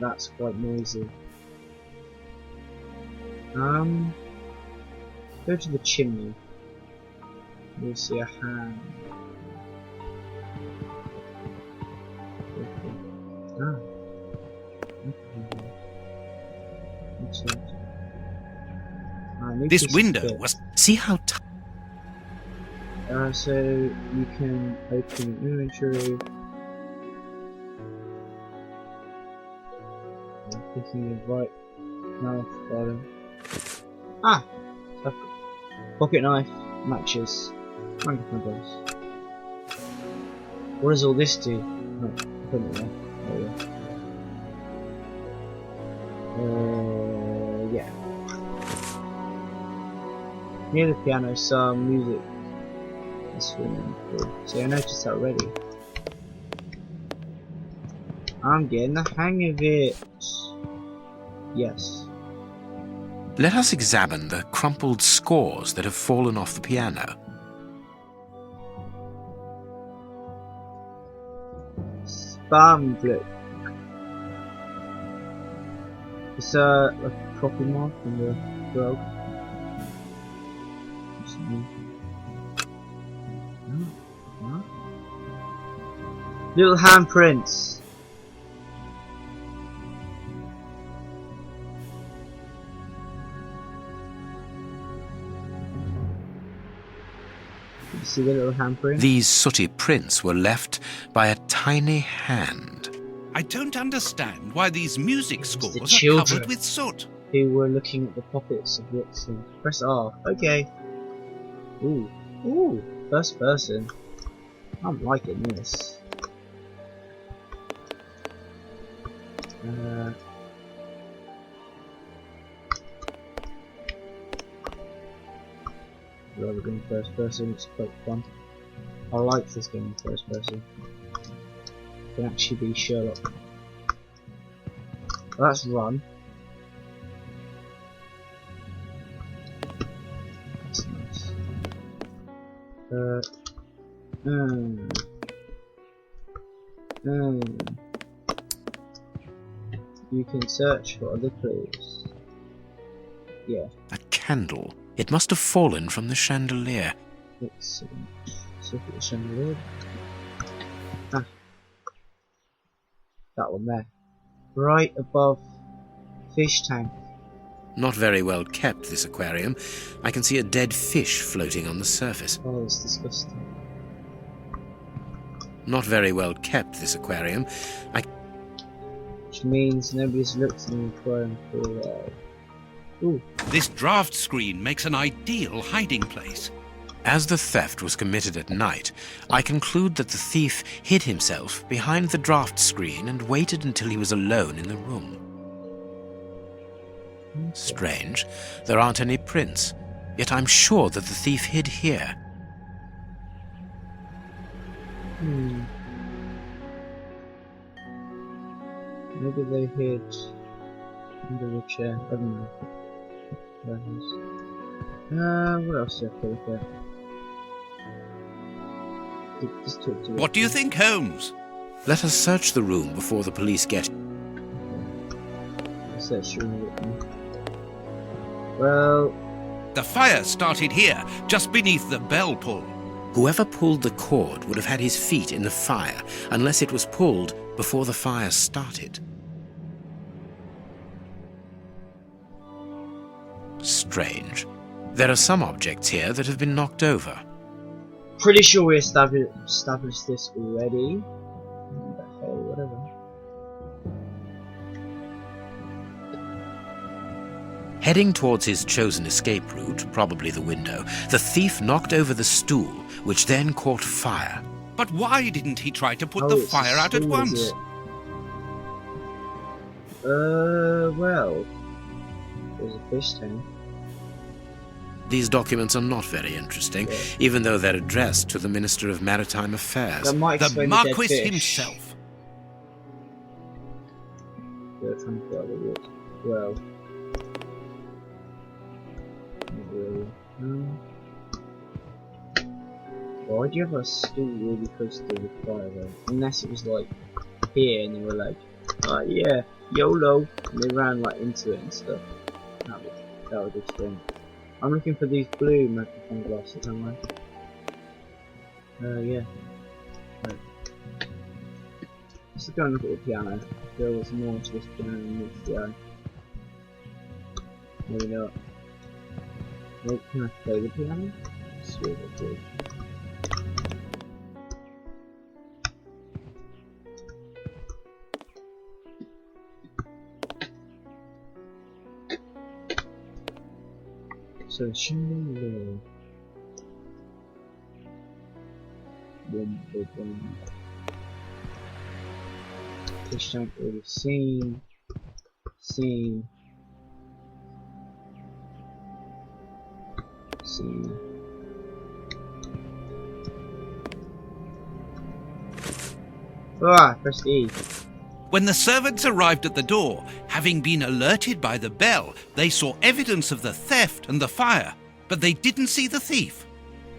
that's quite noisy. Go to the chimney. You'll see a hand. Ah. This window was... See how... So you can open inventory. I'm thinking of right now bottom. Ah! Pocket knife, matches, magnifying glass. What does all this do? Oh, put it there. There we go. Yeah. Near the piano, some music. So I noticed that already. I'm getting the hang of it. Yes. Let us examine the crumpled scores that have fallen off the piano. Spam blue. It's like a copy mark on the rug. Little handprints. You see the little handprint? These sooty prints were left by a tiny hand. I don't understand why these music scores are children covered with soot. Who were looking at the pockets of Watson. Press R. Okay. Ooh. Ooh. First person. I'm liking this. Rather than first person, it's quite fun. I like this game in first person. It can actually be Sherlock. Well, that's run. That's nice. You can search for other clues. Yeah. A candle. It must have fallen from the chandelier. Excellent. So look at the chandelier. Ah. That one there. Right above fish tank. Not very well kept, this aquarium. I can see a dead fish floating on the surface. Oh, it's disgusting. Not very well kept, this aquarium. Which means nobody's looked in the aquarium for a while. Ooh. This draft screen makes an ideal hiding place. As the theft was committed at night, I conclude that the thief hid himself behind the draft screen and waited until he was alone in the room. Strange. There aren't any prints, yet I'm sure that the thief hid here. Maybe they hid under the chair. I don't know. What else do I have to look at? Just talk to What do you think, Holmes? Let us search the room before the police get... Search the room with me. Well... The fire started here, just beneath the bell pull. Whoever pulled the cord would have had his feet in the fire, unless it was pulled before the fire started. Strange. There are some objects here that have been knocked over. Pretty sure we established this already. What the hell, whatever. Heading towards his chosen escape route, probably the window, the thief knocked over the stool, which then caught fire. But why didn't he try to put the fire out at once? Well... There's a fish tank. These documents are not very interesting, even though they're addressed to the Minister of Maritime Affairs. The Marquis himself. Well... Not really. Why do you have a stool really close to the fire though? Unless it was like here and they were like, like, yeah, YOLO. And they ran like into it and stuff. That was extreme. I'm looking for these blue microphone glasses, am I? Yeah. Right. Let's go and look at the piano. There was more to this piano than meets the eye. Maybe not. Wait, can I play the piano? Sweet, I do. So, chandelier. Boom, boom, boom. Fish tank already seen. Seen. Ah, press E. When the servants arrived at the door, having been alerted by the bell, they saw evidence of the theft and the fire, but they didn't see the thief.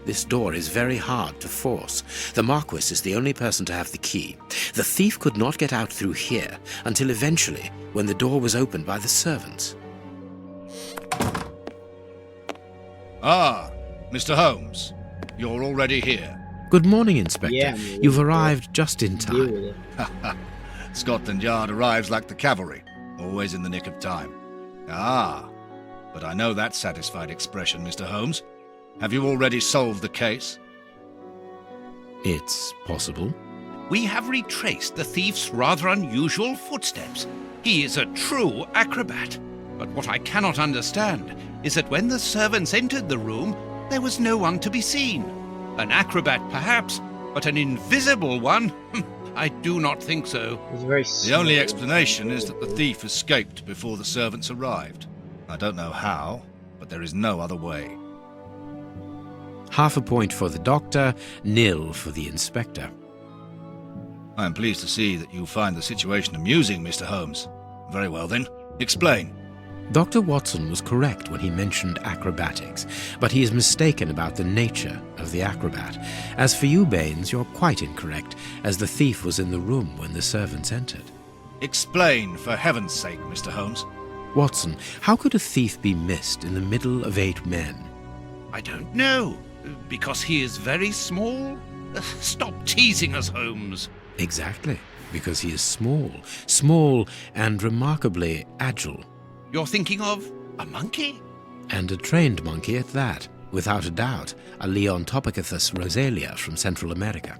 This door is very hard to force. The Marquis is the only person to have the key. The thief could not get out through here until eventually, when the door was opened by the servants. Ah, Mr. Holmes, you're already here. Good morning, Inspector. Yeah, You've arrived just in time. Scotland Yard arrives like the cavalry, always in the nick of time. Ah, but I know that satisfied expression, Mr. Holmes. Have you already solved the case? It's possible. We have retraced the thief's rather unusual footsteps. He is a true acrobat. But what I cannot understand is that when the servants entered the room, there was no one to be seen. An acrobat, perhaps, but an invisible one? I do not think so. It's very The only explanation is that the thief escaped before the servants arrived. I don't know how, but there is no other way. Half a point for the doctor, nil for the inspector. I am pleased to see that you find the situation amusing, Mr. Holmes. Very well then, explain. Dr. Watson was correct when he mentioned acrobatics, but he is mistaken about the nature of the acrobat. As for you, Baines, you're quite incorrect, as the thief was in the room when the servants entered. Explain, for heaven's sake, Mr. Holmes. Watson, how could a thief be missed in the middle of 8 men? I don't know. Because he is very small? Stop teasing us, Holmes. Exactly, because he is small and remarkably agile. You're thinking of a monkey? And a trained monkey at that, without a doubt, a Leontopithecus rosalia from Central America.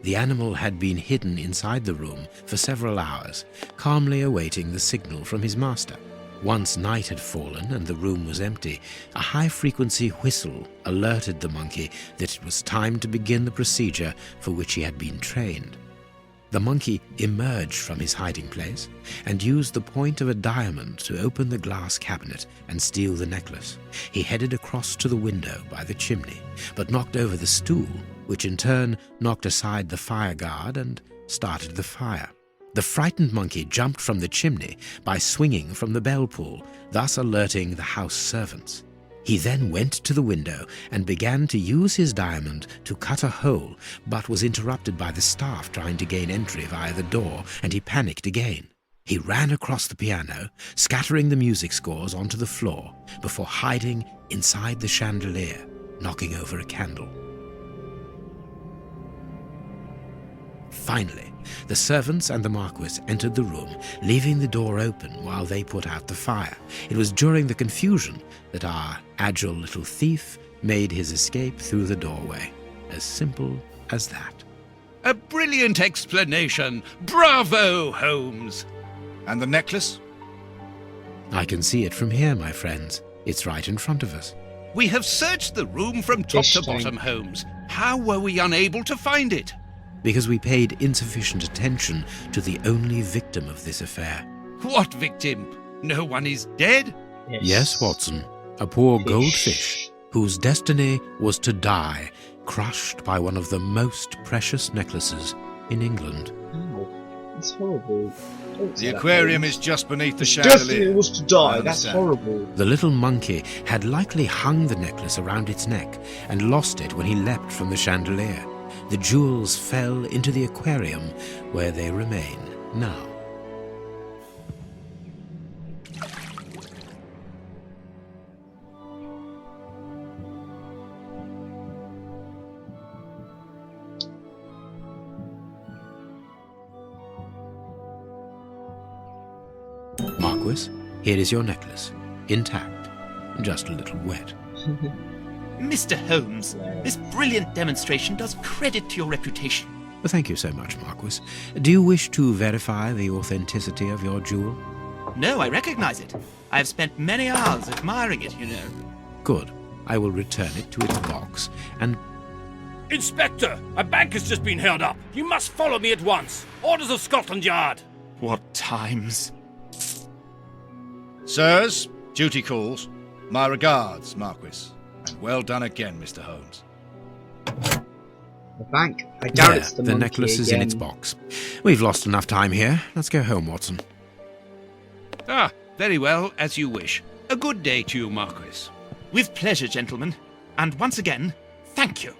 The animal had been hidden inside the room for several hours, calmly awaiting the signal from his master. Once night had fallen and the room was empty, a high-frequency whistle alerted the monkey that it was time to begin the procedure for which he had been trained. The monkey emerged from his hiding place and used the point of a diamond to open the glass cabinet and steal the necklace. He headed across to the window by the chimney, but knocked over the stool, which in turn knocked aside the fire guard and started the fire. The frightened monkey jumped from the chimney by swinging from the bell pull, thus alerting the house servants. He then went to the window and began to use his diamond to cut a hole, but was interrupted by the staff trying to gain entry via the door, and he panicked again. He ran across the piano, scattering the music scores onto the floor, before hiding inside the chandelier, knocking over a candle. Finally, the servants and the Marquis entered the room, leaving the door open while they put out the fire. It was during the confusion that our agile little thief made his escape through the doorway. As simple as that. A brilliant explanation. Bravo, Holmes. And the necklace? I can see it from here, my friends. It's right in front of us. We have searched the room from top to Fish tank. bottom, Holmes. How were we unable to find it? Because we paid insufficient attention to the only victim of this affair. What victim? No one is dead? Yes, Watson, a poor Fish. goldfish whose destiny was to die, crushed by one of the most precious necklaces in England. Ow, that's horrible. Don't say The that, aquarium Holmes. is just beneath the His chandelier. destiny was to die. I That's understand. horrible. The little monkey had likely hung the necklace around its neck and lost it when he leapt from the chandelier. the jewels fell into the aquarium where they remain now. Marquis, here is your necklace, intact, just a little wet. Mr. Holmes, this brilliant demonstration does credit to your reputation. Thank you so much, Marquis. Do you wish to verify the authenticity of your jewel? No, I recognize it. I have spent many hours admiring it, you know. Good. I will return it to its box and... Inspector, a bank has just been held up. You must follow me at once. Orders of Scotland Yard. What times? Sirs, duty calls. My regards, Marquis. And well done again, Mr. Holmes. The bank. I doubt There, it's the the monkey necklace is again. in its box. We've lost enough time here. Let's go home, Watson. Ah, very well, as you wish. A good day to you, Marquis. With pleasure, gentlemen. And once again, thank you.